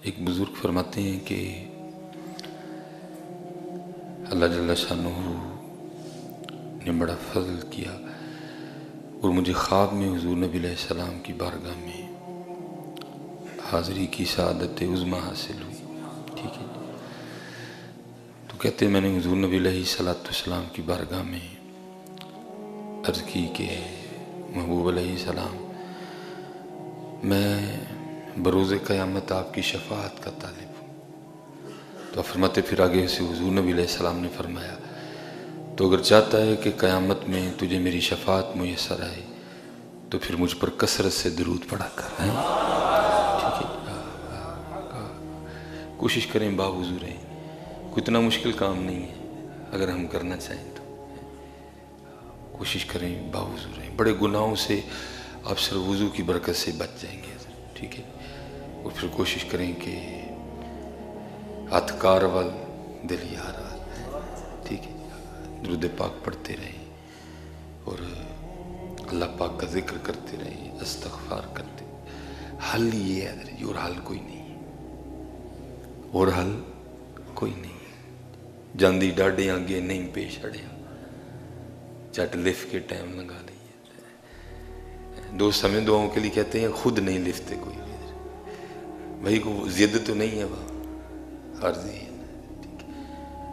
ایک بزرگ فرماتے ہیں کہ اللہ جل شانہ نے بڑا فضل کیا اور مجھے خواب میں حضور نبی علیہ السلام کی بارگاہ میں حاضری کی سعادت عظمیٰ حاصل ہوئی. ٹھیک ہے. تو کہتے ہیں میں نے حضور نبی علیہ السلام کی بارگاہ میں عرض کی کہ محبوب علیہ السلام میں بروز قیامت آپ کی شفاعت کا طالب ہوں. تو فرماتے پھر آگے سے حضور نبی علیہ السلام نے فرمایا تو اگر چاہتا ہے کہ قیامت میں تجھے میری شفاعت میسر آئے تو پھر مجھ پر کثرت سے درود پڑھا کر. ٹھیک ہے. کوشش کریں با وضو رہیں. کوئی اتنا مشکل کام نہیں ہے اگر ہم کرنا چاہیں تو. کوشش کریں با وضو رہیں. بڑے گناہوں سے آپ صرف وضو کی برکت سے بچ جائیں گے. ٹھیک ہے. اور پھر کوشش کریں کہ اتکار وال دل یار وال. ٹھیک ہے. درود پاک پڑھتے رہیں اور اللہ پاک کا ذکر کرتے رہیں, استغفار کرتے. حل یہ ہے اور حل کوئی نہیں ہے. اور حل کوئی نہیں ہے. جاندی ڈاڈے آگے نہیں پیش اڑیا چٹ لفٹ کے ٹائم لگا لئیے. دوست ہمیں دعاؤں کے لیے کہتے ہیں خود نہیں لفتے کوئی. بھائی کو زید تو نہیں ہے وہاں عارضی ہے.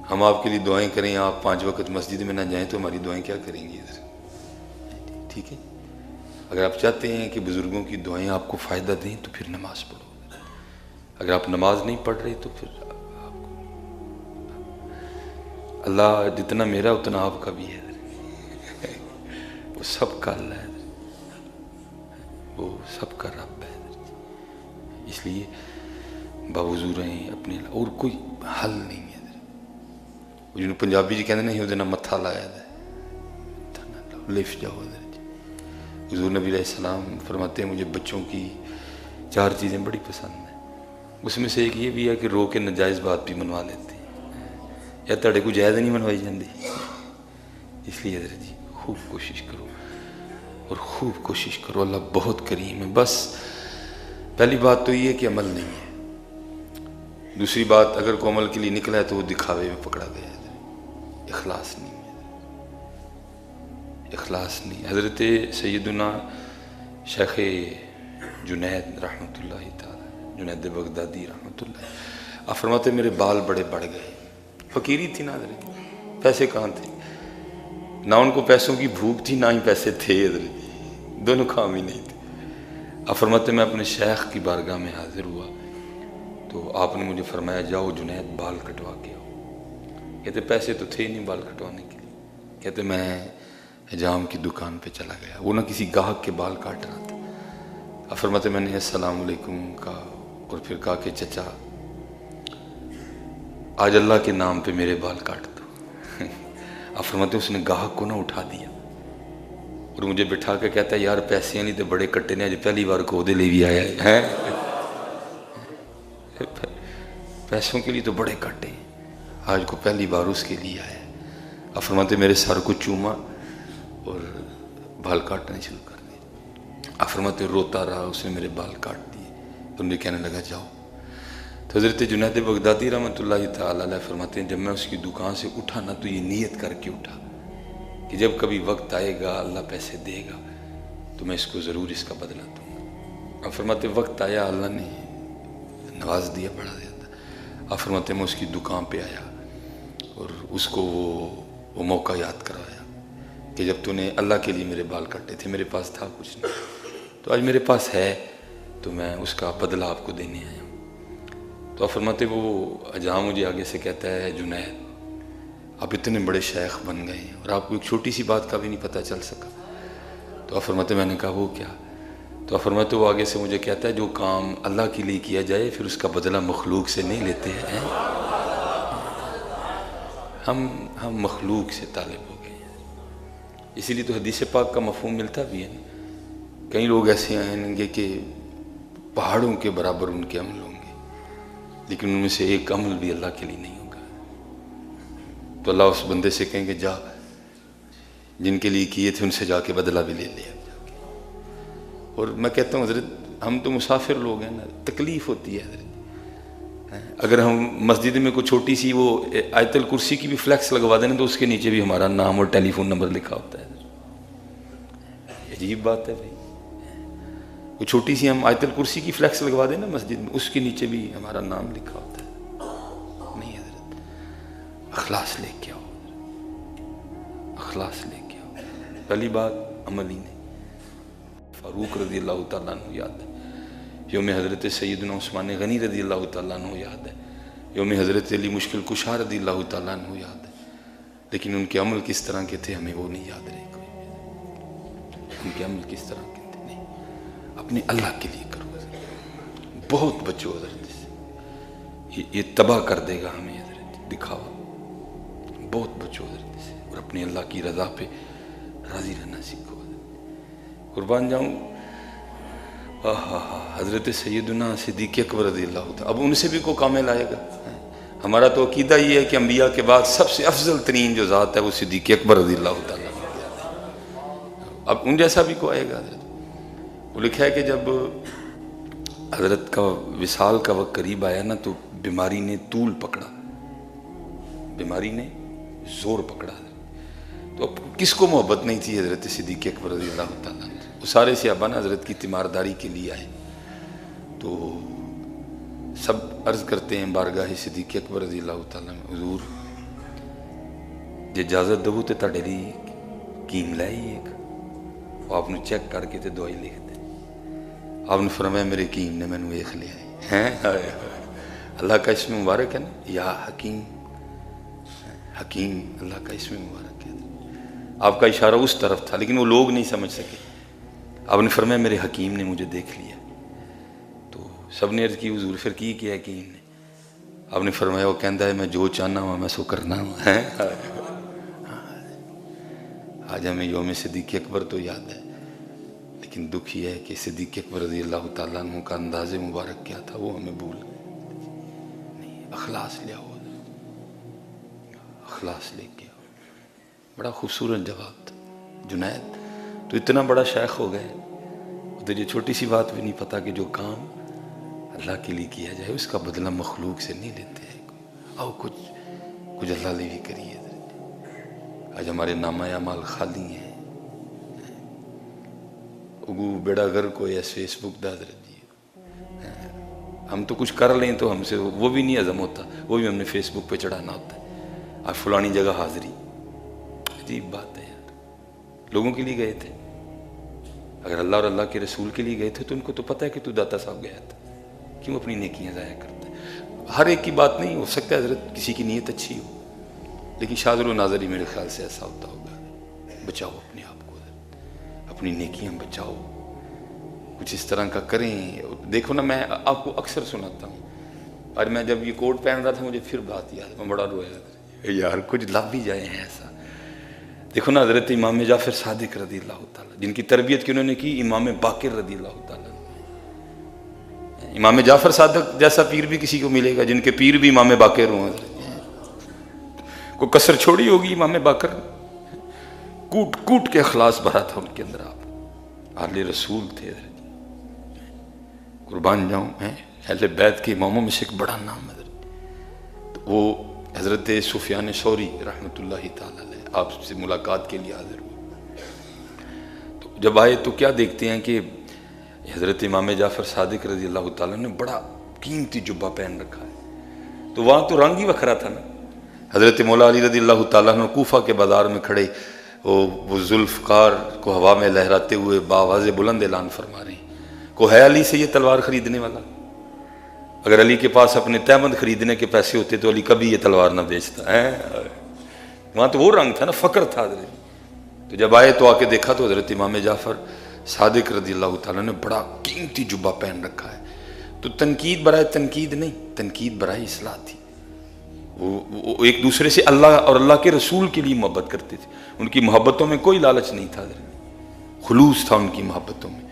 ہم آپ کے لیے دعائیں کریں, آپ 5 وقت مسجد میں نہ جائیں تو ہماری دعائیں کیا کریں گی ادھر. ٹھیک ہے. اگر آپ چاہتے ہیں کہ بزرگوں کی دعائیں آپ کو فائدہ دیں تو پھر نماز پڑھو. اگر آپ نماز نہیں پڑھ رہے تو پھر آپ کو اللہ جتنا میرا اتنا آپ کا بھی ہے. وہ سب کا اللہ ہے, وہ سب کا رب ہے. اس لیے باوضو رہیں اپنے. اور کوئی حل نہیں ہے. جنہوں پنجابی جی کہتے ہیں نہیں وہ متھا لایا ہے لفٹ جاؤ. حضور نبی علیہ السلام فرماتے ہیں مجھے بچوں کی 4 چیزیں بڑی پسند ہیں. اس میں سے ایک یہ بھی ہے کہ رو کے ناجائز بات بھی منوا لیتے ہیں یا تڑے کو جائز نہیں منوائی جاندی. اس لیے حضرت جی خوب کوشش کرو اور خوب کوشش کرو. اللہ بہت کریم ہے. بس پہلی بات تو یہ ہے کہ عمل نہیں ہے. دوسری بات اگر کوئی عمل کے لیے نکلا ہے تو وہ دکھاوے میں پکڑا گیا ہے. اخلاص نہیں ہے. اخلاص نہیں. حضرت سیدنا شیخ جنید رحمۃ اللہ تعالی, جنید بغدادی رحمۃ اللہ, آپ فرماتے میرے بال بڑے بڑھ گئے. فقیری تھی نا حضرت, پیسے کہاں تھے. نہ ان کو پیسوں کی بھوک تھی نہ ہی پیسے تھے حضرت, دونوں کام ہی نہیں تھے. آپ فرماتے میں اپنے شیخ کی بارگاہ میں حاضر ہوا تو آپ نے مجھے فرمایا جاؤ جنید بال کٹوا کے آؤ. کہتے پیسے تو تھے نہیں بال کٹوانے کے لیے. کہتے میں حجام کی دکان پہ چلا گیا, وہ نہ کسی گاہک کے بال کاٹ رہا تھا. آپ فرماتے میں نے السلام علیکم کہا اور پھر کہا کہ چچا آج اللہ کے نام پہ میرے بال کاٹ دو. آپ فرماتے اس نے گاہک کو نہ اٹھا دیا اور مجھے بٹھا کے کہتا ہے یار پیسے نہیں تو بڑے کٹے نے, آج پہلی بار کو دے لے بھی آیا ہے. پیسوں کے لیے تو بڑے کٹے ہیں, آج کو پہلی بار اس کے لیے آیا. آپ فرماتے میرے سر کو چوما اور بال کاٹنے شروع کر دیے. آپ فرماتے روتا رہا, اس نے میرے بال کاٹ دیے. تو مجھے کہنے لگا جاؤ. تو حضرت جنید بغدادی رحمۃ اللہ تعالی علیہ فرماتے ہیں جب میں اس کی دکان سے اٹھا نا تو یہ نیت کر کے اٹھا کہ جب کبھی وقت آئے گا اللہ پیسے دے گا تو میں اس کو ضرور اس کا بدلہ دوں گا. آپ فرماتے وقت آیا, اللہ نے نواز دیا, بڑھا دیا. آپ فرماتے میں اس کی دکان پہ آیا اور اس کو وہ موقع یاد کروایا کہ جب تو نے اللہ کے لیے میرے بال کٹے تھے, میرے پاس تھا کچھ نہیں, تو آج میرے پاس ہے تو میں اس کا بدلہ آپ کو دینے آیا ہوں. تو آپ فرماتے وہ حجام مجھے آگے سے کہتا ہے جنید آپ اتنے بڑے شیخ بن گئے ہیں اور آپ کو ایک چھوٹی سی بات کا بھی نہیں پتہ چل سکا. تو آپ فرماتے میں نے کہا وہ کیا. تو آپ فرماتے وہ آگے سے مجھے کہتا ہے جو کام اللہ کے لیے کیا جائے پھر اس کا بدلہ مخلوق سے نہیں لیتے ہیں. ہم مخلوق سے طالب ہو گئے ہیں. اسی لیے تو حدیث پاک کا مفہوم ملتا بھی ہے. کئی لوگ ایسے آئیں گے کہ پہاڑوں کے برابر ان کے عمل ہوں گے لیکن ان میں سے ایک عمل بھی اللہ کے لیے نہیں ہوگا. تو اللہ اس بندے سے کہیں گے جا جن کے لیے کیے تھے ان سے جا کے بدلہ بھی لے لیا. اور میں کہتا ہوں حضرت ہم تو مسافر لوگ ہیں نا, تکلیف ہوتی ہے حضرت. اگر ہم مسجد میں کوئی چھوٹی سی وہ آیت الکرسی کی بھی فلیکس لگوا دیں تو اس کے نیچے بھی ہمارا نام اور ٹیلی فون نمبر لکھا ہوتا ہے. عجیب بات ہے بھائی. وہ چھوٹی سی ہم آیت الکرسی کی فلیکس لگوا دیں نا مسجد میں، اس کے نیچے بھی ہمارا نام لکھا ہوتا ہے. نہیں حضرت، اخلاص لے کے آؤ، اخلاص لے کے آؤ. پہلی بات عمل ہی نہیں. فاروق رضی اللہ تعالیٰ عنہ یاد ہے، یوم حضرت سیدنا عثمان غنی رضی اللہ تعالیٰ عنہ یاد ہے، یوم حضرت علی مشکل کشا رضی اللہ تعالیٰ عنہ یاد ہے، لیکن ان کے عمل کس طرح کے تھے ہمیں وہ نہیں یاد رہے. کوئی ان کے عمل کس طرح کے تھے نہیں. اپنے اللہ کے لیے کرو، بہت بچو حضرت سے، یہ تباہ کر دے گا ہمیں حضرت دکھاوا. بہت بچو حضرت سے اور اپنے اللہ کی رضا پہ راضی رہنا سیکھو. قربان جاؤں حضرت سیدنا صدیق اکبر رضی اللہ تعالیٰ. اب ان سے بھی کوئی کامل آئے گا؟ ہمارا تو عقیدہ یہ ہے کہ انبیاء کے بعد سب سے افضل ترین جو ذات ہے وہ صدیق اکبر رضی اللہ تعالیٰ. اب ان جیسا بھی کوئی آئے گا حضرت؟ وہ لکھا ہے کہ جب حضرت کا وصال کا وقت قریب آیا نا تو بیماری نے طول پکڑا، بیماری نے زور پکڑا. تو اب کس کو محبت نہیں تھی حضرت صدیق اکبر رضی اللہ تعالیٰ. وہ سارے صحابہ نا حضرت کی تیمارداری کے لیے آئے تو سب عرض کرتے ہیں بارگاہ صدیق اکبر رضی اللہ تعالیٰ میں، حضور جے اجازت دو تے تاڑے لی کیم لائی ایک. آپ نے چیک کر کے تے دوائی لکھ دے. آپ نے فرمایا میرے کیم نے میں نے ویکھ لیا ہے. اللہ کا اسم مبارک ہے نا، یا حکیم. حکیم اللہ کا اسم مبارک ہے. آپ کا اشارہ اس طرف تھا لیکن وہ لوگ نہیں سمجھ سکے. آپ نے فرمایا میرے حکیم نے مجھے دیکھ لیا. تو سب نے عرض کی حضور پھر کی کیا حکیم نے؟ آپ نے فرمایا وہ کہندا ہے میں جو چاہنا ہوں میں سو کرنا ہوں. آج ہمیں یوم صدیق اکبر تو یاد ہے، لیکن دکھ یہ ہے کہ صدیق اکبر رضی اللہ تعالیٰ عنہ کا انداز مبارک کیا تھا وہ ہمیں بھول گئے. اخلاص لے آؤ، اخلاص لے کے آؤ. بڑا خوبصورت جواب تھا. جنید تو اتنا بڑا شیخ ہو گئے، ادھر یہ چھوٹی سی بات بھی نہیں پتا کہ جو کام اللہ کے لیے کیا جائے اس کا بدلہ مخلوق سے نہیں لیتے ہیں. آؤ کچھ اللہ لے بھی کریے. آج ہمارے نامہ اعمال خالی ہیں. اگو بیڑا گھر کو یا فیس بک دا حضرت جی ہم تو کچھ کر لیں تو ہم سے وہ بھی نہیں ہضم ہوتا، وہ بھی ہم نے فیس بک پہ چڑھانا ہوتا ہے. آج فلانی جگہ حاضری. عجیب بات ہے یار. لوگوں کے لیے گئے تھے، اگر اللہ اور اللہ کے رسول کے لیے گئے تھے تو ان کو تو پتہ ہے کہ تو داتا صاحب گیا تھا، کیوں اپنی نیکیاں ضائع کرتا ہے؟ ہر ایک کی بات نہیں ہو سکتا حضرت، کسی کی نیت اچھی ہو، لیکن شاذر و ناظر ہی میرے خیال سے ایسا ہوتا ہوگا. بچاؤ اپنے آپ کو، اپنی نیکیاں بچاؤ، کچھ اس طرح کا کریں. دیکھو نا میں آپ کو اکثر سناتا ہوں، اور میں جب یہ کوٹ پہن رہا تھا مجھے پھر بات یاد، میں بڑا رویا یار کچھ لب بھی جائے ہیں ایسا. دیکھو نا حضرت امام جعفر صادق رضی اللہ تعالیٰ جن کی تربیت کی انہوں نے کی امام باقر رضی اللہ تعالیٰ. امام جعفر صادق جیسا پیر بھی کسی کو ملے گا جن کے پیر بھی امام باقر ہوں. کو کسر چھوڑی ہوگی امام باقر، کوٹ کوٹ کے اخلاص بھرا تھا ان کے اندر. آپ اہل رسول تھے. قربان جاؤں اہل بیت کے اماموں میں سے ایک بڑا نام ہے تو وہ حضرت سفیان ثوری رحمۃ اللہ تعالی علیہ آپ سے ملاقات کے لیے حاضر ہوئے. تو جب آئے تو کیا دیکھتے ہیں کہ حضرت امام جعفر صادق رضی اللہ تعالیٰ نے بڑا قیمتی جبہ پہن رکھا ہے. تو وہاں تو رنگ ہی وکھرا تھا نا. حضرت مولا علی رضی اللہ تعالیٰ نے کوفہ کے بازار میں کھڑے وہ ذوالفقار کو ہوا میں لہراتے ہوئے باواز بلند اعلان فرما رہے ہیں کو ہے علی سے یہ تلوار خریدنے والا؟ اگر علی کے پاس اپنے تہمند خریدنے کے پیسے ہوتے تو علی کبھی یہ تلوار نہ بیچتا ہے. وہاں تو وہ رنگ تھا نا، فقر تھا حضرت. تو جب آئے تو آ کے دیکھا تو حضرت امام جعفر صادق رضی اللہ تعالیٰ نے بڑا قیمتی جبہ پہن رکھا ہے. تو تنقید برائے تنقید نہیں، تنقید برائے اصلاح تھی. وہ ایک دوسرے سے اللہ اور اللہ کے رسول کے لیے محبت کرتے تھے. ان کی محبتوں میں کوئی لالچ نہیں تھا حضرت، خلوص تھا ان کی محبتوں میں.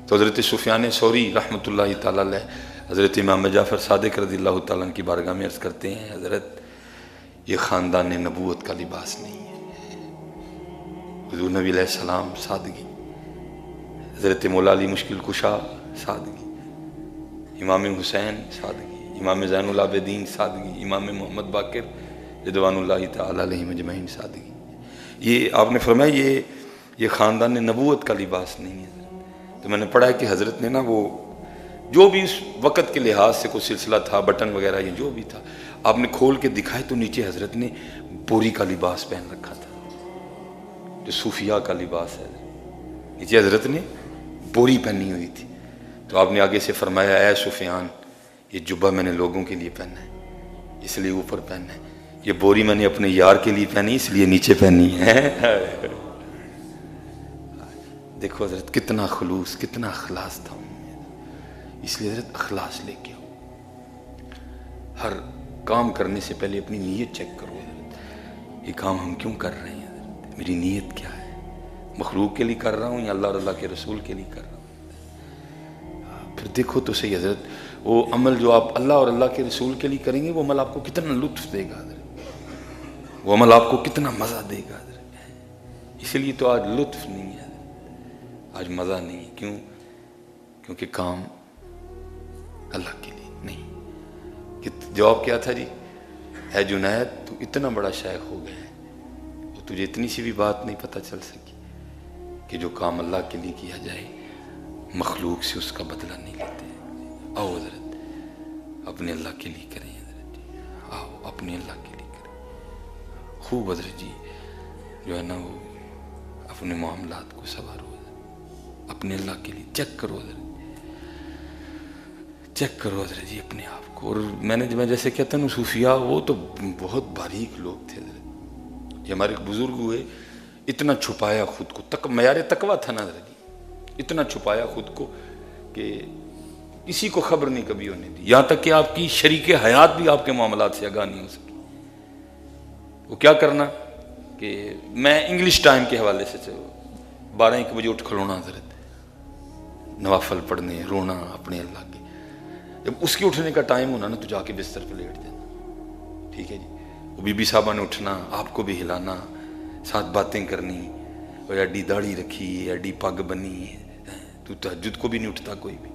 تو حضرت سفیان ثوری رحمۃ اللہ تعالیٰ علیہ حضرت امام جعفر صادق رضی اللہ تعالیٰ کی بارگاہ میں عرض کرتے ہیں حضرت یہ خاندان نبوت کا لباس نہیں ہے. حضور نبی علیہ السلام سادگی، حضرت مولا علی مشکل کشا سادگی، امام حسین سادگی، امام زین العابدین سادگی، امام محمد باقر رضوان اللہ تعالی علیہ مجمعین سادگی. یہ آپ نے فرمایا یہ خاندان نبوت کا لباس نہیں ہے. تو میں نے پڑھا ہے کہ حضرت نے نا وہ جو بھی اس وقت کے لحاظ سے کوئی سلسلہ تھا، بٹن وغیرہ یا جو بھی تھا، آپ نے کھول کے دکھائے تو نیچے حضرت نے بوری کا لباس پہن رکھا تھا، جو صوفیاء کا لباس ہے. نیچے حضرت نے بوری پہنی ہوئی تھی. تو آپ نے آگے سے فرمایا اے سفیان، یہ جبہ میں نے لوگوں کے لیے پہنا ہے اس لیے اوپر پہنا ہے، یہ بوری میں نے اپنے یار کے لیے پہنی اس لیے نیچے پہنی ہے. دیکھو حضرت کتنا خلوص، کتنا اخلاص تھا، اس لیے حضرت اخلاص لے کے آؤ. ہر کام کرنے سے پہلے اپنی نیت چیک کرو. حضرت یہ کام ہم کیوں کر رہے ہیں؟ حضرت میری نیت کیا ہے؟ مخلوق کے لیے کر رہا ہوں یا اللہ اور اللہ کے رسول کے لیے کر رہا ہوں؟ پھر دیکھو تو صحیح حضرت، وہ عمل جو آپ اللہ اور اللہ کے رسول کے لیے کریں گے وہ عمل آپ کو کتنا لطف دے گا حضرت، وہ عمل آپ کو کتنا مزہ دے گا حضرت. اسی لیے تو آج لطف نہیں ہے، آج مزہ نہیں ہے. کیوں؟ کیونکہ کام اللہ کے لیے نہیں. کہ جواب کیا تھا جی؟ اے جنید تو اتنا بڑا شیخ ہو گیا ہے تو تجھے اتنی سی بھی بات نہیں پتہ چل سکی کہ جو کام اللہ کے لیے کیا جائے مخلوق سے اس کا بدلہ نہیں لیتے. آؤ حضرت اپنے اللہ کے لیے کریں حضرت جی، آؤ اپنے اللہ کے لیے کریں خوب حضرت جی. جو ہے نا وہ اپنے معاملات کو سنوارو حضرت، اپنے اللہ کے لیے چیک کرو حضرت، چیک کرو حضرت جی اپنے آپ کو. اور میں جیسے کہتا ہوں صوفیاء وہ تو بہت باریک لوگ تھے حضرت. یہ ہمارے بزرگ ہوئے، اتنا چھپایا خود کو، معیار تقویٰ تھا نا حضرت جی، اتنا چھپایا خود کو کہ کسی کو خبر نہیں کبھی ہونے دی. یہاں تک کہ آپ کی شریک حیات بھی آپ کے معاملات سے آگاہ نہیں ہو سکی. وہ کیا کرنا کہ میں انگلش ٹائم کے حوالے سے 12-1 بجے اٹھ کھلونا حضرت، نوافل پڑھنے، رونا اپنے اللہ کے. جب اس کے اٹھنے کا ٹائم ہونا نا تو جا کے بستر پہ لیٹ دینا. ٹھیک ہے جی. وہ بی بی صاحبہ نے اٹھنا، آپ کو بھی ہلانا، ساتھ باتیں کرنی. اور ایڈی داڑھی رکھی، ایڈی پگ بنی، تو تہجد کو بھی نہیں اٹھتا کوئی بھی،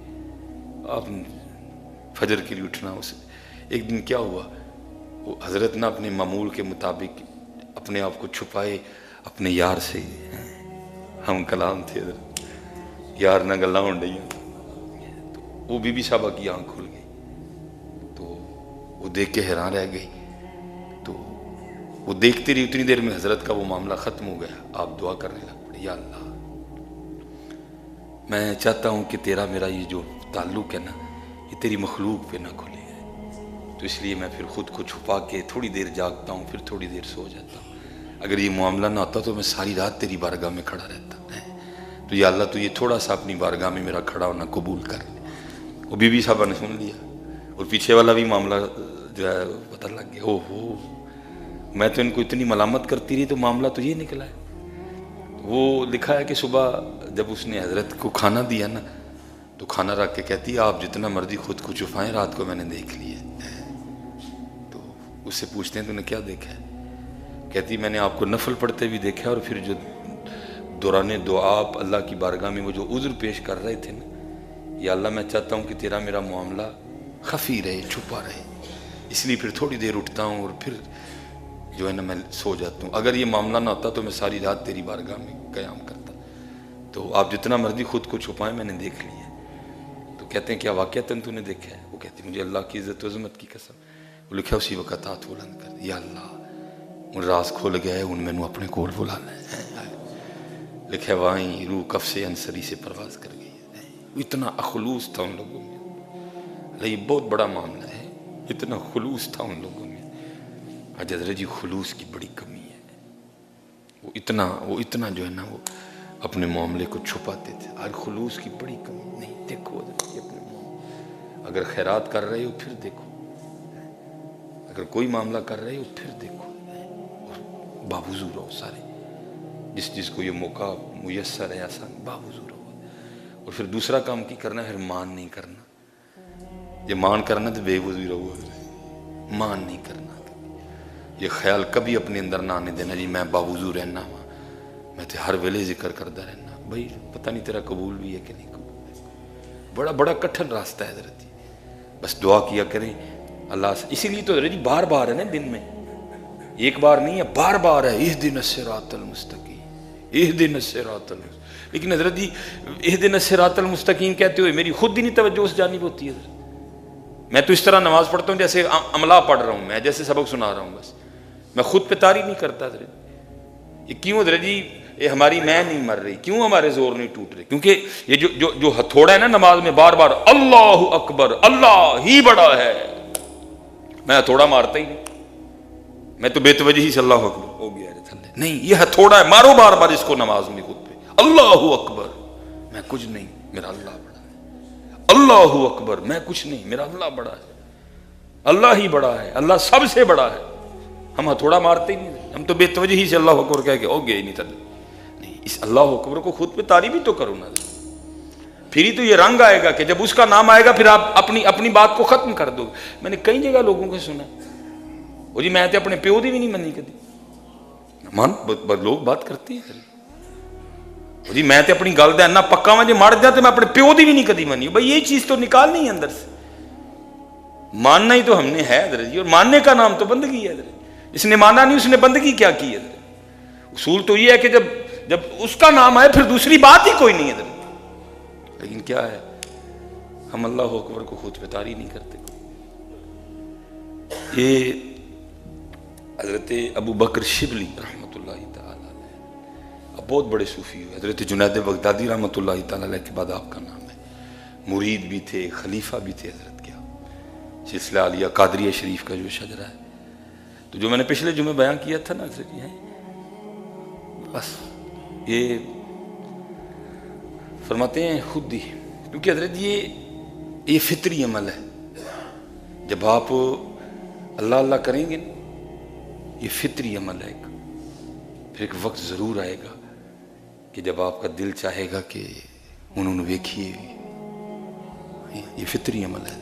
آپ فجر کے لیے اٹھنا. اسے ایک دن کیا ہوا، وہ حضرت نے اپنے معمول کے مطابق اپنے آپ کو چھپائے اپنے یار سے. ہم کلام تھے حضرت، یار نہ گلا ہون ڈی. تو وہ بی بی صاحبہ کی آنکھ کھل گئی تو وہ دیکھ کے حیران رہ گئی. تو وہ دیکھتے رہی، اتنی دیر میں حضرت کا وہ معاملہ ختم ہو گیا. آپ دعا کرنے لگ پڑے، یا اللہ میں چاہتا ہوں کہ تیرا میرا یہ جو تعلق ہے نا یہ تیری مخلوق پہ نہ کھلے. تو اس لیے میں پھر خود کو چھپا کے تھوڑی دیر جاگتا ہوں، پھر تھوڑی دیر سو جاتا ہوں. اگر یہ معاملہ نہ ہوتا تو میں ساری رات تیری بارگاہ میں کھڑا رہتا. تو یا اللہ تو یہ تھوڑا سا اپنی بارگاہ میں میرا کھڑا ہونا قبول کر لے. وہ بی بی صاحبہ نے سن لیا اور پیچھے والا بھی معاملہ جو ہے پتہ لگ گیا. او ہو، میں تو ان کو اتنی ملامت کرتی رہی تو معاملہ تو یہ نکلا ہے. وہ لکھا ہے کہ صبح جب اس نے حضرت کو کھانا دیا نا تو کھانا رکھ کے کہتی ہے آپ جتنا مرضی خود کو چھپائیں، رات کو میں نے دیکھ لی ہے. تو اس سے پوچھتے ہیں تو نے کیا دیکھا ہے؟ کہتی میں نے آپ کو نفل پڑھتے بھی دیکھا، اور پھر جو دوران دعا آپ اللہ کی بارگاہ میں وہ جو عذر پیش کر رہے تھے نا، یا اللہ میں چاہتا ہوں کہ تیرا میرا معاملہ خفی رہے، چھپا رہے، اس لیے پھر تھوڑی دیر اٹھتا ہوں اور پھر جو ہے نا میں سو جاتا ہوں. اگر یہ معاملہ نہ ہوتا تو میں ساری رات تیری بارگاہ میں قیام کرتا. تو آپ جتنا مرضی خود کو چھپائیں، میں نے دیکھ لی ہے. تو کہتے ہیں کیا واقعتاً تو نے دیکھا ہے؟ وہ کہتے ہیں مجھے اللہ کی عزت و عظمت کی قسم. وہ لکھا اسی وقت ہاتھ بلند کر دیا، یا اللہ ان راز کھول گئے ان میں اپنے کول بلا لیں. لکھا وہیں روح کف سے انصری سے پرواز کر گئی. اتنا اخلوص تھا ان لوگوں میں. یہ بہت بڑا معاملہ ہے، اتنا خلوص تھا ان لوگوں میں. آج حضرت جی خلوص کی بڑی کمی ہے. وہ اتنا جو ہے نا وہ اپنے معاملے کو چھپاتے تھے. آج خلوص کی بڑی کمی. نہیں دیکھو حضرت جی اپنے معاملے، اگر خیرات کر رہے ہو پھر دیکھو، اگر کوئی معاملہ کر رہے ہو پھر دیکھو، باوضو رہو سارے. جس کو یہ موقع میسر ہے آسان باوضو رہو. اور پھر دوسرا کام کی کرنا ہے، پھر مان نہیں کرنا. یہ مان کرنا تو بے وضو رہو، مان نہیں کرنا. یہ خیال کبھی اپنے اندر نہ آنے دینا جی میں باوضو رہنا ہوں، میں تو ہر ویلے ذکر کرتا رہنا. بھائی پتہ نہیں تیرا قبول بھی ہے کہ نہیں قبول ہے. بڑا کٹھن راستہ ہے حضرت جی. بس دعا کیا کریں اللہ سے. اسی لیے تو حضرت جی بار بار ہے نا دن میں، ایک بار نہیں ہے، بار بار ہے اہدنا الصراط المستقیم، اہدنا الصراط المستقیم. لیکن حضرت جی اہدنا الصراط المستقیم کہتے ہوئے میری خود ہی نہیں توجہ اس جانب ہوتی ہے. میں تو اس طرح نماز پڑھتا ہوں جیسے عملہ پڑھ رہا ہوں، میں جیسے سبق سنا رہا ہوں، بس میں خود پہ طاری نہیں کرتا. حضرت یہ کیوں حضرت جی، یہ ہماری میں نہیں مر رہی، کیوں ہمارے زور نہیں ٹوٹ رہے؟ کیونکہ یہ جو ہتھوڑا ہے نا نماز میں بار بار اللہ اکبر، اللہ ہی بڑا ہے، میں ہتھوڑا مارتا ہی نہیں، میں تو بے توجہی سے اللہ اکبر ہو گیا نہیں، یہ ہتھوڑا ہے، مارو بار بار اس کو نماز میں خود پہ، اللہ اکبر میں کچھ نہیں میرا اللہ بڑا ہے، اللہ اکبر میں کچھ نہیں میرا اللہ بڑا ہے، اللہ ہی بڑا ہے، اللہ سب سے بڑا ہے. ہم ہتھوڑا مارتے ہی نہیں، ہم تو بے توجہی سے اللہ اکبر کہہ کے ہو گیا ہی نہیں تھا. نہیں، اس اللہ اکبر کو خود پہ طاری بھی تو کرو نا، پھر ہی تو یہ رنگ آئے گا کہ جب اس کا نام آئے گا پھر آپ اپنی بات کو ختم کر دو. میں نے کئی جگہ لوگوں کو سنا وہ جی میں تے اپنے پیو دی بھی نہیں منی کدی، لوگ بات کرتے ہیں جی میں تے اپنی گل دا پکا وا جی مر جا تو میں اپنے پیو دی بھی نہیں کدی منی. بھائی یہ چیز تو نکالنی ہے اندر سے، ماننا ہی تو ہم نے ہے حضرت جی، اور ماننے کا نام تو بندگی ہے حضرت. جس نے مانا نہیں اس نے بندگی کیا کی ہے حضرت. اصول تو یہ ہے کہ جب اس کا نام آئے پھر دوسری بات ہی کوئی نہیں ہے حضرت. لیکن کیا ہے، ہم اللہ اکبر کو خود پہ طاری نہیں کرتے. یہ حضرت ابو بکر شبلی رحمۃ اللہ تعالی علیہ بہت بڑے صوفی ہوئے. حضرت جنید بغدادی رحمۃ اللہ تعالی علیہ کے بعد آپ کا نام ہے. مرید بھی تھے، خلیفہ بھی تھے حضرت کے. سلسلہ عالیہ قادریہ شریف کا جو شجرہ ہے، تو جو میں نے پچھلے جمعے بیان کیا تھا نا حضرت جی، بس یہ فرماتے ہیں خود ہی، کیونکہ حضرت یہ فطری عمل ہے. جب آپ اللہ اللہ کریں گے نا، یہ فطری عمل ہے. پھر ایک وقت ضرور آئے گا کہ جب آپ کا دل چاہے گا کہ انہوں نے ویکھیے، یہ فطری عمل ہے.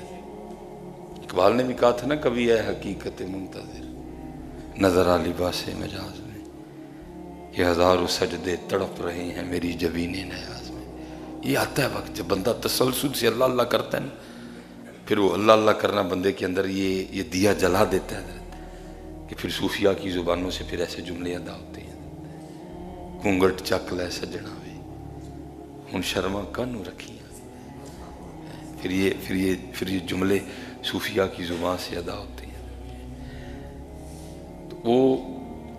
اقبال نے بھی کہا تھا نا، کبھی ہے حقیقت منتظر نظر آ لباس مجاز میں، یہ ہزاروں سجدے تڑپ رہے ہیں میری جبین نیاز میں. یہ آتا ہے وقت جب بندہ تسلسل سے اللہ اللہ کرتا ہے نا، پھر وہ اللہ اللہ کرنا بندے کے اندر یہ دیا جلا دیتا ہے کہ پھر صوفیاء کی زبانوں سے پھر ایسے جملے ادا ہوتے ہیں. گھونگھٹ چک لے سجنا وے ہن شرما کانوں رکھیاں. پھر یہ جملے صوفیاء کی زبان سے ادا ہوتے ہیں. تو وہ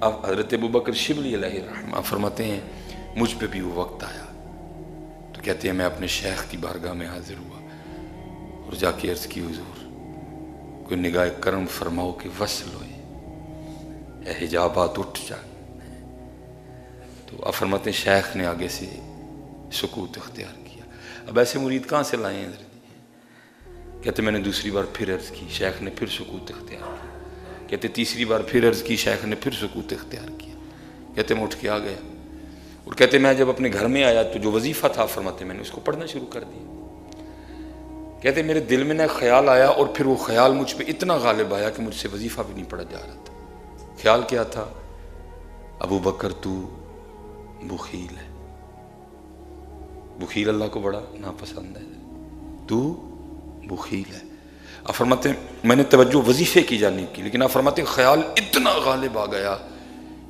حضرت ابو بکر شبلی علیہ الرحمہ فرماتے ہیں مجھ پہ بھی وہ وقت آیا. تو کہتے ہیں میں اپنے شیخ کی بارگاہ میں حاضر ہوا اور جا کے عرض کی حضور کوئی نگاہ کرم فرماؤ کہ وصل ہوئے، اے حجابات اٹھ جا. تو آپ فرماتے ہیں شیخ نے آگے سے سکوت اختیار کیا. اب ایسے مرید کہاں سے لائے ہیں؟ کہتے میں نے دوسری بار پھر عرض کی، شیخ نے پھر سکوت اختیار کیا. کہتے تیسری بار پھر عرض کی، شیخ نے پھر سکوت اختیار کیا. کہتے میں اٹھ کے آ گیا اور کہتے میں جب اپنے گھر میں آیا تو جو وظیفہ تھا فرماتے میں نے اس کو پڑھنا شروع کر دیا. کہتے میرے دل میں نہ خیال آیا اور پھر وہ خیال مجھ پہ اتنا غالب آیا کہ مجھ سے وظیفہ بھی نہیں پڑھا جا رہا تھا. خیال کیا تھا؟ ابو بکر تو بخیل ہے. بخیل اللہ کو بڑا ناپسند ہے. تو بخیل ہے. آپ فرماتے ہیں میں نے توجہ وظیفے کی جانب کی، لیکن آپ فرماتے ہیں خیال اتنا غالب آ گیا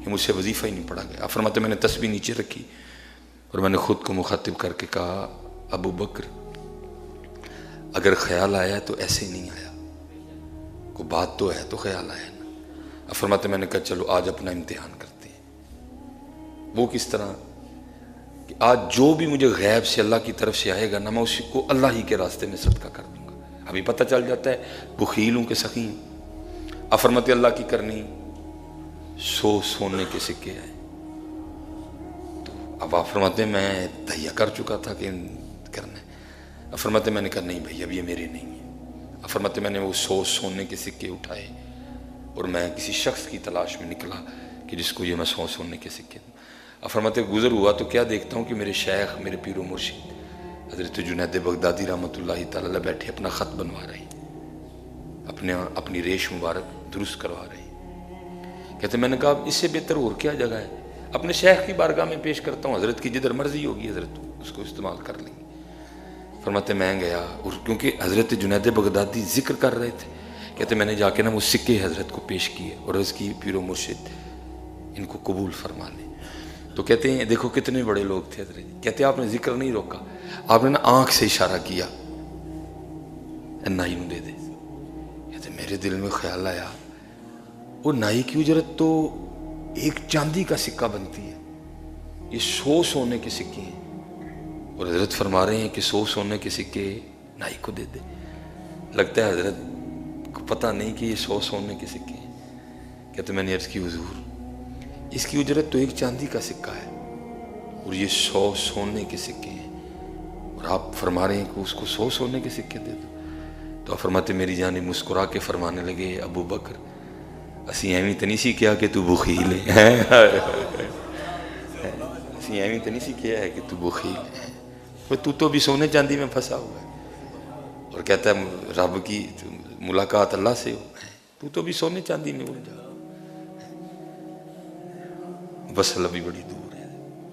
کہ مجھ سے وظیفہ ہی نہیں پڑھا گیا. آپ فرماتے ہیں میں نے تسبیح نیچے رکھی اور میں نے خود کو مخاطب کر کے کہا ابو بکر اگر خیال آیا تو ایسے نہیں آیا، کوئی بات تو ہے تو خیال آیا نا. آپ فرماتے ہیں میں نے کہا چلو آج اپنا امتحان کرتے ہیں. وہ کس طرح کہ آج جو بھی مجھے غیب سے اللہ کی طرف سے آئے گا نا، میں اسی کو اللہ ہی کے راستے میں صدقہ کر دوں گا. ابھی پتہ چل جاتا ہے بخیل ہوں کہ سخی ہوں. آپ فرماتے اللہ کی کرنی 100 سونے کے سکے ہیں. تو اب آپ فرماتے ہیں میں تہیہ کر چکا تھا کہ کرنا ہے. آپ فرماتے میں نے کہا نہیں بھائی اب یہ میرے نہیں ہیں. آپ فرماتے میں نے وہ 100 سونے کے سکے اٹھائے اور میں کسی شخص کی تلاش میں نکلا کہ جس کو یہ میں 100 سونے کے سکے دوں. آپ فرماتے گزر ہوا تو کیا دیکھتا ہوں کہ میرے شیخ میرے پیر و مرشد حضرت جنید بغدادی رحمۃ اللہ تعالی بیٹھے اپنا خط بنوا رہے ہیں، اپنی ریش مبارک درست کروا رہے ہیں. کہتے میں نے کہا اس سے بہتر اور کیا جگہ ہے، اپنے شیخ کی بارگاہ میں پیش کرتا ہوں، حضرت کی جدھر مرضی ہوگی حضرت اس کو استعمال کر لیں گے. فرماتے میں گیا اور کیونکہ حضرت جنید بغدادی ذکر کر رہے تھے کہتے میں نے جا کے نا وہ سکے حضرت کو پیش کیے اور عرض کی پیرو مرشد ان کو قبول فرما لیں. تو کہتے ہیں دیکھو کتنے بڑے لوگ تھے حضرت. کہتے ہیں آپ نے ذکر نہیں روکا, آپ نے نا آنکھ سے اشارہ کیا نائی نو دے دے. کہتے میرے دل میں خیال آیا وہ نائی کی اجرت تو ایک چاندی کا سکہ بنتی ہے, یہ 100 سونے کے سکے ہیں, اور حضرت فرما رہے ہیں کہ 100 سونے کے سکے نائی کو دے دے. لگتا ہے حضرت کو پتہ نہیں کہ یہ 100 سونے کے سکے ہیں. کہتے میں نے عرض کی حضور اس کی اجرت تو ایک چاندی کا سکہ ہے اور یہ 100 سونے کے سکے ہیں, اور آپ فرما رہے ہیں کہ اس کو 100 سونے کے سکے دے دو. تو آپ فرماتے میری جانب مسکرا کے فرمانے لگے ابو بکر اسی ایویں تو نہیں سی کیا کہ تو بخیل ہے, اسی ایویں تو نہیں سی کیا ہے کہ تو بخیل ہے, تو بھی سونے چاندی میں پھنسا ہوا ہے. اور کہتا ہے رب کی ملاقات اللہ سے ہو, تو بھی سونے چاندی میں الجھا. بس ابھی بڑی دور ہے,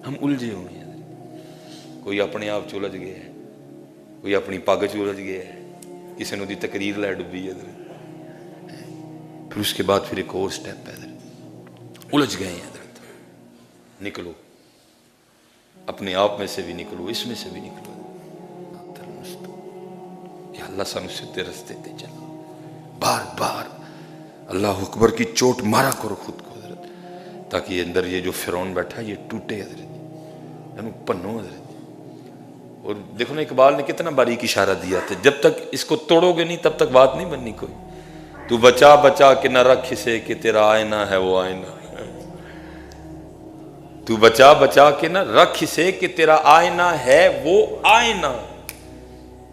ہم الجھے ہوئے ہیں. کوئی اپنے آپ چ الجھ گیا ہے, کوئی اپنی پگ چ الجھ گیا ہے, کسی نے دی تقریر لے ڈبی ہے, پھر اس کے بعد پھر ایک اور سٹیپ ہے الجھ گئے ہیں حضرت. نکلو اپنے آپ میں سے بھی نکلو, اس میں سے بھی نکلو. یا اللہ سانو سیدھے رستے تے چلا. بار بار اللہ اکبر کی چوٹ مارا کرو خود کو حضرت, تاکہ اندر یہ جو فرعون بیٹھا یہ ٹوٹے حضرت, یعنی پنو حضرت. اور دیکھو نا اقبال نے کتنا باریک اشارہ دیا تھا, جب تک اس کو توڑو گے نہیں تب تک بات نہیں بننی کوئی. تو بچا بچا کے نہ رکھ اسے کہ تیرا آئینہ ہے وہ آئینہ, تو بچا بچا کے نہ رکھ اسے کہ تیرا آئینہ ہے وہ آئینہ,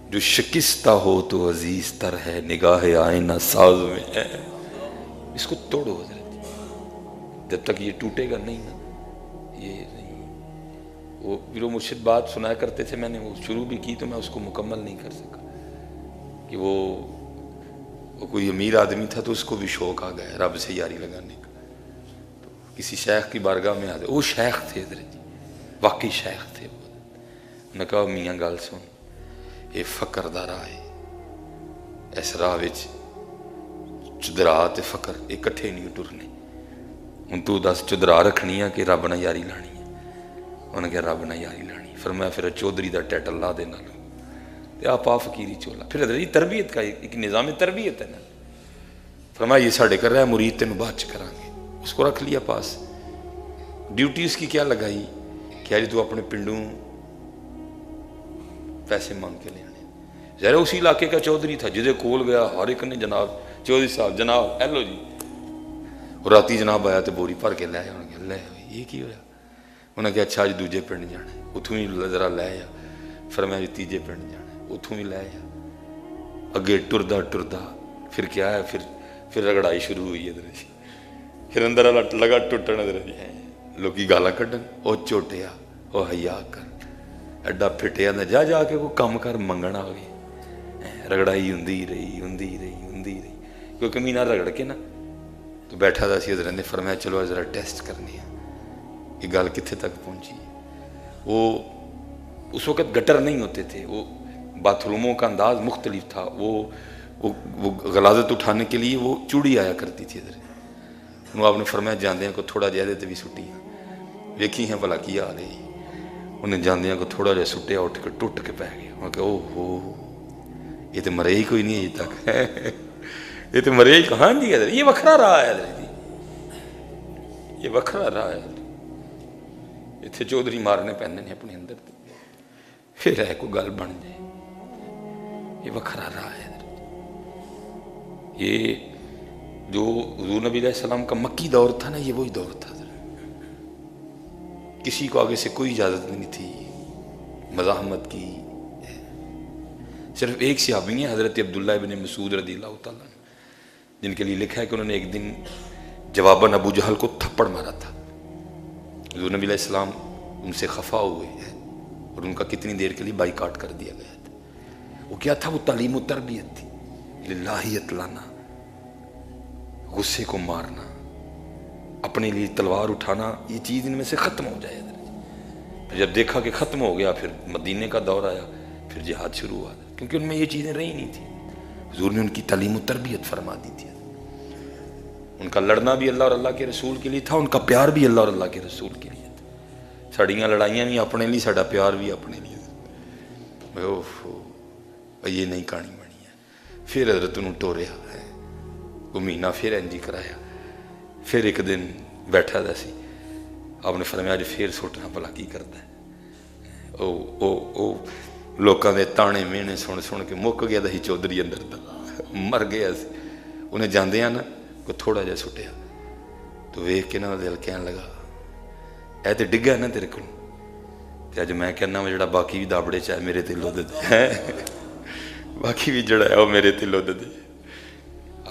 جو شکستہ ہو تو عزیز تر ہے نگاہ آئینہ ساز میں ہے. اس کو توڑو حضرت, جب تک یہ ٹوٹے گا نہیں نا یہ نہیں. وہ پیرو مرشد بات سنایا کرتے تھے, میں نے وہ شروع بھی کی تو میں اس کو مکمل نہیں کر سکا, کہ وہ کوئی امیر آدمی تھا تو اس کو بھی شوق آ گیا رب سے یاری لگانے کا. تو کسی شیخ کی بارگاہ میں آتے, وہ شیخ تھے حضرت جی, واقعی شیخ تھے. انہوں نے کہا میاں گل سن, یہ فقر دا راہ ہے, اس راہ وچ چدرا تے فقر اکٹھے نہیں ٹرنے. ہن تو دس چدرا رکھنی ہے کہ رب نہ یاری لانی ہے؟ انہوں نے کہا رب نہ یاری لانی. فرمایا پھر چودھری دا ٹائٹل لا دینا لو تے آپ فقیری چولا. پھر حضرت تربیت کا ایک نظام تربیت ہے نا. فرمایا یہ ساڑھے کر رہا ہے مرید تینوں بعد چ کریں گے. اس کو رکھ لیا پاس. ڈیوٹی اس کی کیا لگائی کہ آج تو اپنے پنڈوں پیسے مانگ کے لے آنے. ظاہر اسی علاقے کا چودھری تھا, جدے کول گیا ہر ایک نے جناب چودھری صاحب جناب ہیلو جی. اور راتی جناب آیا تو بوری بھر کے لے آیا. انہوں نے کہا لے یہ کی ہوا؟ انہوں نے کہا اچھا اج دوجے پنڈ جانا ہے, اتوں ہی ذرا لے آیا. فرمایا جی تیجے پنڈ جانا ہے, اتوں ہی لے آیا. اگے ٹردا ٹردا پھر کیا ہے, پھر رگڑائی شروع ہوئی ہے. پھر اندر والا لگا ٹوٹن ادھر جی لوکی گالاں کڈن, او چوٹیا او حیا کر ایڈا پھٹیا نہ جا جا کے کوئی کام کر منگن آ گئے. رگڑائی ہوندی رہی, کیونکہ مینا رگڑ کے نا تو بیٹھا تھا سی حضرت نے فرمایا چلو ذرا ٹیسٹ کرنی ہے یہ گل کتنے تک پہنچی ہے. وہ اس وقت گٹر نہیں ہوتے تھے, وہ باتھ روموں کا انداز مختلف تھا. وہ غلاظت اٹھانے کے لیے وہ چوڑی آیا کرتی تھی حضرت. انہوں آپ نے فرمایا جاندیاں کو تھوڑا جہدے تے بھی سٹیاں ویکھی ہیں بھلا کی آ رہی. انہیں جاندیاں کو تھوڑا جہا سٹیا, اٹھ کے ٹوٹ کے پہ گیا. انہوں نے کہا او ہو یہ تو مرے ہی کوئی نہیں ہے تک, یہ تو مرے ہی کہاں جی حضرت. یہ وکھرا رہا ہے حضرت جی, یہ وکھرا رہا ہے. اتنے چودھری مارنے پہننے ہیں اپنے اندر, پھر ہے کوئی گل بن جائے. یہ وکھرا رہا ہے حضرت. یہ جو حضور نبی علیہ السلام کا مکی دور تھا نا, یہ وہی دور تھا. کسی کو آگے سے کوئی اجازت نہیں تھی مزاحمت کی. صرف ایک صحابی ہیں حضرت عبداللہ ابن مسعود رضی اللہ تعالیٰ, جن کے لیے لکھا ہے کہ انہوں نے ایک دن جواباً ابو جہل کو تھپڑ مارا تھا. حضور نبی علیہ السلام ان سے خفا ہوئے ہیں اور ان کا کتنی دیر کے لیے بائیکاٹ کر دیا گیا تھا. وہ کیا تھا؟ وہ تعلیم و تربیت تھی. للہیت لانا, غصے کو مارنا, اپنے لیے تلوار اٹھانا, یہ چیز ان میں سے ختم ہو جائے. جب دیکھا کہ ختم ہو گیا پھر مدینے کا دور آیا, پھر جہاد شروع ہوا, کیونکہ ان میں یہ چیزیں رہی نہیں تھیں. حضور نے ان کی تعلیم و تربیت فرما دی تھی. ان کا لڑنا بھی اللہ اور اللہ کے رسول کے لیے تھا, ان کا پیار بھی اللہ اور اللہ کے رسول کے لیے تھا. ساڑیاں لڑائیاں بھی اپنے لیے, ساڑا پیار بھی اپنے لیے. یہ نہیں کہانی بنی ہے. پھر حضرت انہوں ٹوریا ہے, وہ مہینہ پھر انجی کرایا. پھر ایک دن بیٹھا دا سی, آپ نے فرمایا جو پھر سوٹنا بھلا کی کرتا ہے. لوکاں دے تانے مینے سن سن کے مک گیا دا ہی چودھری اندر دا, مر گیا سی. انہیں جاندے ہیں نا کو تھوڑا جا سٹیا تو ویکھ کے نا دل کہنے لگا اے تے ڈگا نا تیرے کو, تے اج میں کہنا جڑا باقی بھی دابڑے چاہے میرے تے لود دے, باقی بھی جڑا ہے وہ میرے تے لود دے.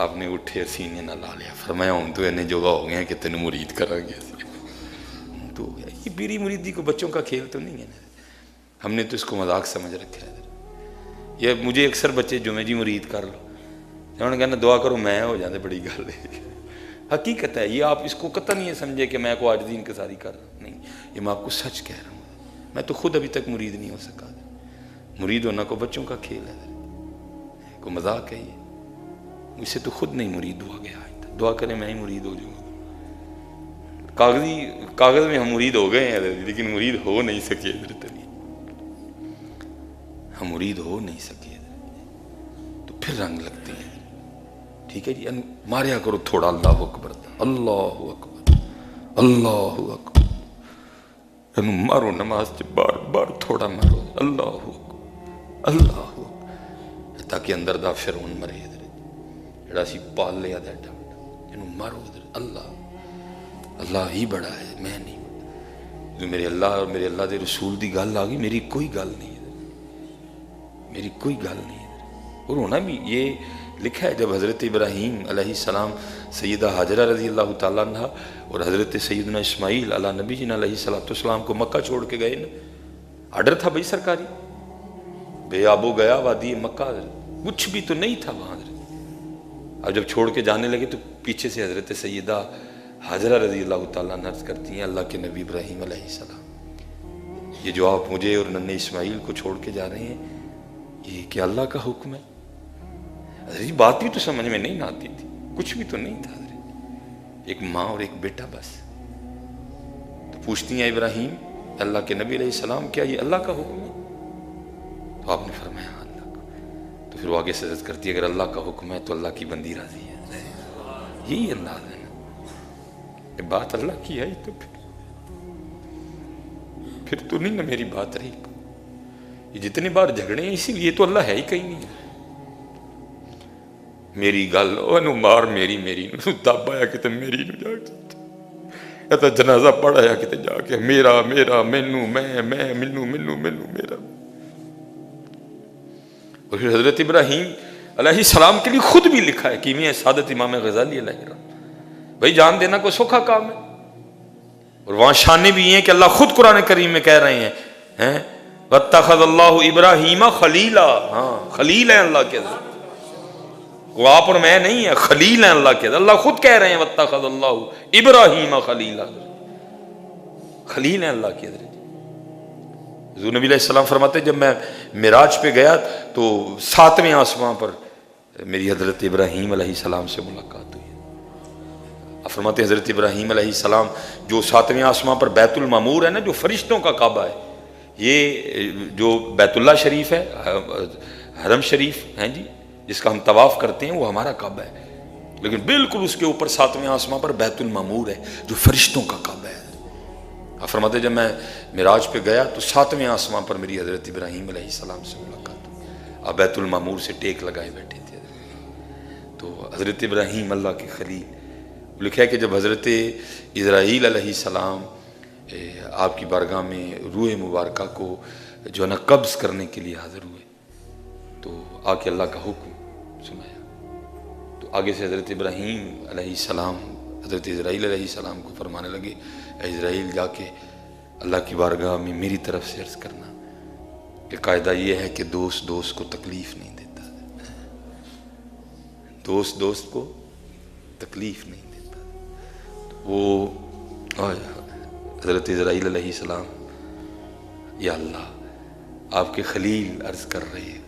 آپ نے اٹھے سینے نہ لا لیا, فرمایا ہوں تو اینے جوگا ہو گیا کہ تینوں مرید کرا گیا. تو یہ پیری مریدی کو بچوں کا کھیل تو نہیں ہے نا, ہم نے تو اس کو مذاق سمجھ رکھا ہے. یہ مجھے اکثر بچے جو میں جی مرید کر لو, انہوں نے کہنا دعا کرو میں ہو جاتے, بڑی گل ہے. حقیقت ہے یہ, آپ اس کو قطع نہیں سمجھے کہ میں کو عاجزی انکساری کر رہا ہوں, نہیں, یہ میں آپ کو سچ کہہ رہا ہوں. میں تو خود ابھی تک مرید نہیں ہو سکا. مرید ہونا کو بچوں کا کھیل ہے, کو مذاق ہے. یہ مجھ سے تو خود نہیں مرید ہوا گیا, دعا کریں میں ہی مرید ہو جاؤں. کاغذ میں ہم مرید ہو گئے ہیں لیکن مرید ہو نہیں سکے. ہم مرید ہو نہیں سکے تو پھر رنگ لگتے ہیں. ٹھیک ہے جی, ماریا کرو تھوڑا اللہ اکبر, اللہ اکبر, اللہ اکبر. مارو نماز سے بار بار تھوڑا مارو, اللہ اکبر, اللہ اکبر, تاکہ اندر دا فرعون مرے. جڑا سی پال لیا دا ایڈا بڑا, مارو اللہ, اللہ ہی بڑا ہے, میں نہیں. میرے اللہ اور میرے اللہ دے رسول دی گل آ گئی, میری کوئی گل نہیں ہے, میری کوئی گل نہیں ہے. اور ہونا بھی یہ لکھا ہے جب حضرت ابراہیم علیہ السلام سیدہ حاجرہ رضی اللہ تعالیٰ عنہ اور حضرت سیدنا اسماعیل علیہ نبی جن علیہ السلام کو مکہ چھوڑ کے گئے نا, آرڈر تھا بھائی سرکاری, بے آبو گیا وادی مکہ, کچھ بھی تو نہیں تھا وہاں. اب جب چھوڑ کے جانے لگے تو پیچھے سے حضرت سیدہ حاجرہ رضی اللہ تعالیٰ عنہ عرض کرتی ہیں اللہ کے نبی ابراہیم علیہ السلام, یہ جو آپ مجھے اور ننھے اسماعیل کو چھوڑ کے جا رہے ہیں یہ کیا اللہ کا حکم ہے؟ حضرت بات بھی تو سمجھ میں نہیں آتی تھی, کچھ بھی تو نہیں تھا حضرت, ایک ماں اور ایک بیٹا بس. تو پوچھتی ہیں ابراہیم اللہ کے نبی علیہ السلام کیا یہ اللہ کا حکم ہے؟ تو آپ نے فرمایا اللہ کا. تو پھر وہ آگے سے عرض کرتی ہے اگر اللہ کا حکم ہے تو اللہ کی بندی راضی ہے. یہی انداز ہے نا, یہ بات اللہ کی ہے تو پھر تو نہیں نا میری بات رہی. یہ جتنے بار جھگڑے ہیں اسی لیے تو اللہ ہے ہی کہیں نہیں. میری گل انہوں مار میری دب آیا کتے میری نو جا کے, یا جنازہ پڑھایا کتے جا کے میرا میرا مینو میں منو منو منو میرا. اور پھر حضرت ابراہیم علیہ السلام کے لیے خود بھی لکھا ہے کیمیا سعادت امام غزالی علیہ السلام, بھائی جان دینا کوئی سوکھا کام ہے. اور وہاں شانے بھی ہیں کہ اللہ خود قرآن کریم میں کہہ رہے ہیں وَاتَّخَذَ اللَّهُ إِبْرَاهِيمَ خَلِيلًا, ہاں خلیل ہیں اللہ کے حضرت, وہ آپ اور میں نہیں ہے, خلیل ہیں اللہ کے حضرت. اللہ خود کہہ رہے ہیں وَاتَّخَذَ اللَّهُ إِبْرَاهِيمَ خَلِيلًا, خلیل ہیں اللہ کے حضرت. حضور نبی علیہ السلام فرماتے جب میں معراج پہ گیا تو 7ویں آسمان پر میری حضرت ابراہیم علیہ السلام سے ملاقات ہوئی. فرماتے حضرت ابراہیم علیہ السلام جو 7ویں آسمان پر بیت المعمور ہے نا, جو فرشتوں کا کعبہ ہے, یہ جو بیت اللہ شریف ہے حرم شریف ہیں جی جس کا ہم طواف کرتے ہیں وہ ہمارا کعبہ ہے, لیکن بالکل اس کے اوپر 7ویں آسمان پر بیت المعمور ہے جو فرشتوں کا کعبہ ہے. فرماتے جب میں معراج پہ گیا تو 7ویں آسمان پر میری حضرت ابراہیم علیہ السلام سے ملاقات ہوئی. آپ بیت المعمور سے ٹیک لگائے بیٹھے تھے. تو حضرت ابراہیم اللہ کے خلیل, لکھا ہے کہ جب حضرت اسرائیل علیہ السلام آپ کی بارگاہ میں روح مبارکہ کو جو ہے نا قبض کرنے کے لیے حاضر ہوئے تو آ کے اللہ کا حکم سنایا. تو آگے سے حضرت ابراہیم علیہ السلام حضرت اسرائیل علیہ السلام کو فرمانے لگے اے اسرائیل جا کے اللہ کی بارگاہ میں میری طرف سے عرض کرنا کہ قاعدہ یہ ہے کہ دوست دوست کو تکلیف نہیں دیتا, دوست کو تکلیف نہیں دیتا. وہ حضرت اسرائیل علیہ السلام یا اللہ آپ کے خلیل عرض کر رہے ہیں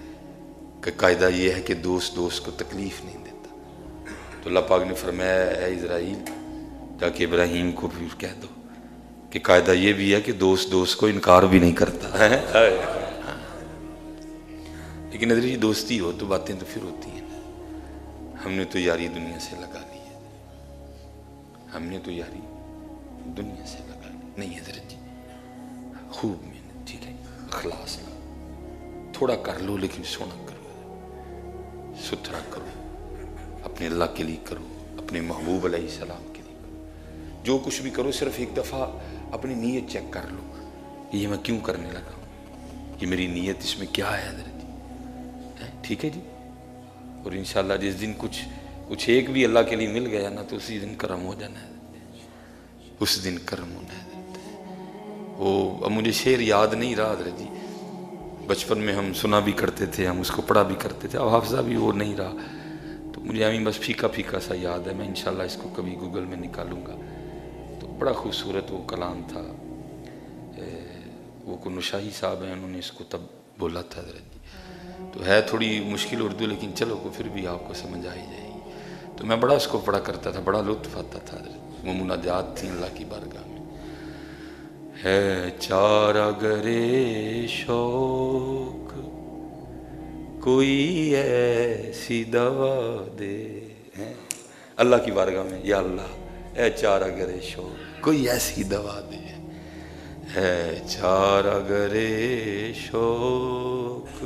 کہ قاعدہ یہ ہے کہ دوست دوست کو تکلیف نہیں دیتا. تو اللہ پاک نے فرمایا اے اسرائیل جا کے ابراہیم کو بھی کہہ دو کہ قاعدہ یہ بھی ہے کہ دوست دوست کو انکار بھی نہیں کرتا ہے. لیکن حضرت جی دوستی ہو تو باتیں تو پھر ہوتی ہیں. ہم نے تو یاری دنیا سے لگا لی ہے. ہم نے تو یاری دنیا سے لگا لی. نہیں حضرت جی خوب محنت ٹھیک ہے اخلاص لا تھوڑا کر لو لیکن سونا کرو ستھرا کرو اپنے اللہ کے لیے کرو اپنے محبوب علیہ السلام کے لیے کرو. جو کچھ بھی کرو صرف ایک دفعہ اپنی نیت چیک کر لو یہ میں کیوں کرنے لگا ہوں یہ میری نیت اس میں کیا ہے حضرت جی ٹھیک ہے جی. اور انشاءاللہ جس دن کچھ ایک بھی اللہ کے لیے مل گیا نا تو اسی دن کرم ہو جانا ہے. اس دن کرم ہونا ہے. وہ اب مجھے شعر یاد نہیں رہا حضرت جی بچپن میں ہم سنا بھی کرتے تھے ہم اس کو پڑھا بھی کرتے تھے. اب حافظہ بھی وہ نہیں رہا تو مجھے ہمیں بس پھیکا پھیکا سا یاد ہے. میں انشاءاللہ اس کو کبھی گوگل میں نکالوں گا. تو بڑا خوبصورت وہ کلام تھا. وہ کنو شاہی صاحب ہیں انہوں نے اس کو تب بولا تھا حضرت جی. تو ہے تھوڑی مشکل اردو لیکن چلو کو پھر بھی آپ کو سمجھ آئی جائے گی. تو میں بڑا اس کو پڑھا کرتا تھا بڑا لطف آتا تھا حضرت. وہ مناجات تھیں اللہ کی بارگاہ میں. ہے چارہ گرے شوق کوئی ایسی دوا دے اللہ کی بارگاہ میں یا اللہ اے چارہ گرے شوق کوئی ایسی دوا دے. ہے چارہ گرے شوق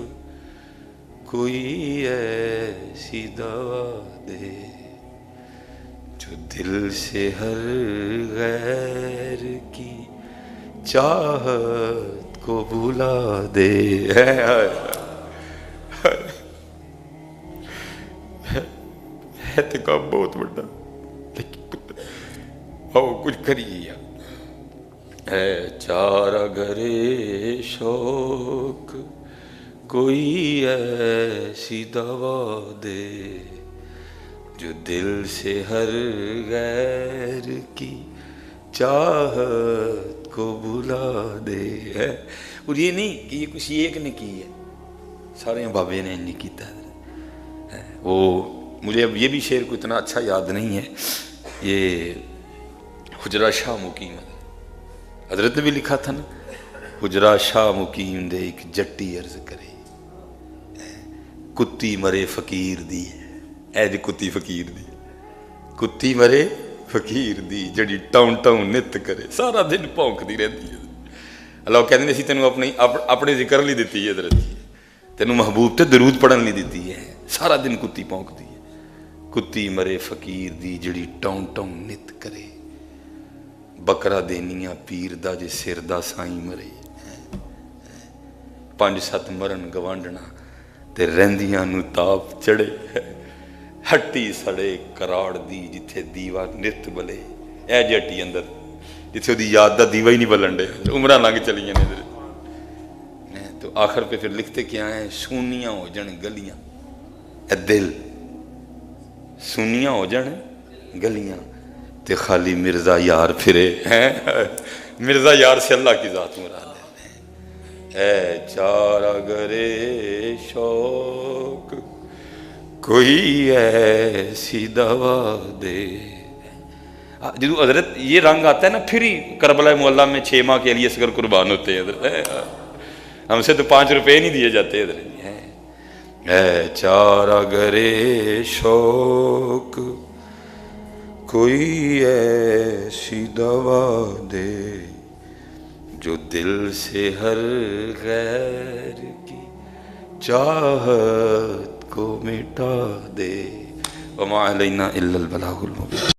کوئی ایسی دوا دے جو دل سے ہر غیر کی چاہت کو بھلا دے. ہے تو کام بہت بڑا لیکن آؤ کچھ کریے. ہے چارہ گرے شوق کوئی ایسی دوا دے جو دل سے ہر غیر کی چاہت کو بھلا دے. اور یہ نہیں کہ یہ کچھ ایک نے کی ہے سارے بابے نے نہیں کیتا ہے. وہ مجھے اب یہ بھی شعر کو اتنا اچھا یاد نہیں ہے. یہ حجرہ شاہ مقیم حضرت نے بھی لکھا تھا نا حجرہ شاہ مقیم دے ایک جٹی عرض کرے کتی مرے فقیر دی. اے جی کتی فقیر دی کتی مرے فقیر دی جڑی ٹاؤن ٹاؤن نت کرے سارا دن پونکتی رہتی ہے. اللہ کہتے ہیں اسی تینوں اپنے ذکر لی دیتی ہے حضرت جی تینوں محبوب تے درود پڑھن لی دیتی ہے. سارا دن کتی پونکتی ہے. کتی مرے فقیر دی جڑی ٹاؤن ٹاؤن نت کرے بکرا دینیاں پیر دا جے سر دا سائیں مرے. 5-7 مرن گوانڈنا تے رہندیاں نو تاپ چڑھے ہٹی سڑے کراڑ دی جتھے دیوا نت بلے. اے جٹی اندر جتھے دی یاد دا دیوا ہی نہیں بلن دے عمرہ لنگ چلیاں نے. تو آخر پہ پھر لکھتے کیا ہیں سونیاں ہو جن گلیاں اے دل سونیاں ہو جن گلیاں تے خالی مرزا یار پھرے. مرزا یار سے اللہ کی ذات مراد ہے. اے چارہ گرے شوق کوئی ایسی دوا دے. جدو حضرت یہ رنگ آتا ہے نا پھر ہی کربلا معلیٰ میں 6 ماہ کے لیے اصغر قربان ہوتے ہیں حضرت. ہم سے تو 5 روپے نہیں دیے جاتے حضرت. اے چارہ گرے شوق کوئی ایسی دوا دے جو دل سے ہر غیر کی چاہت کو مٹا دے. وما علینا الا البلاغ المبین.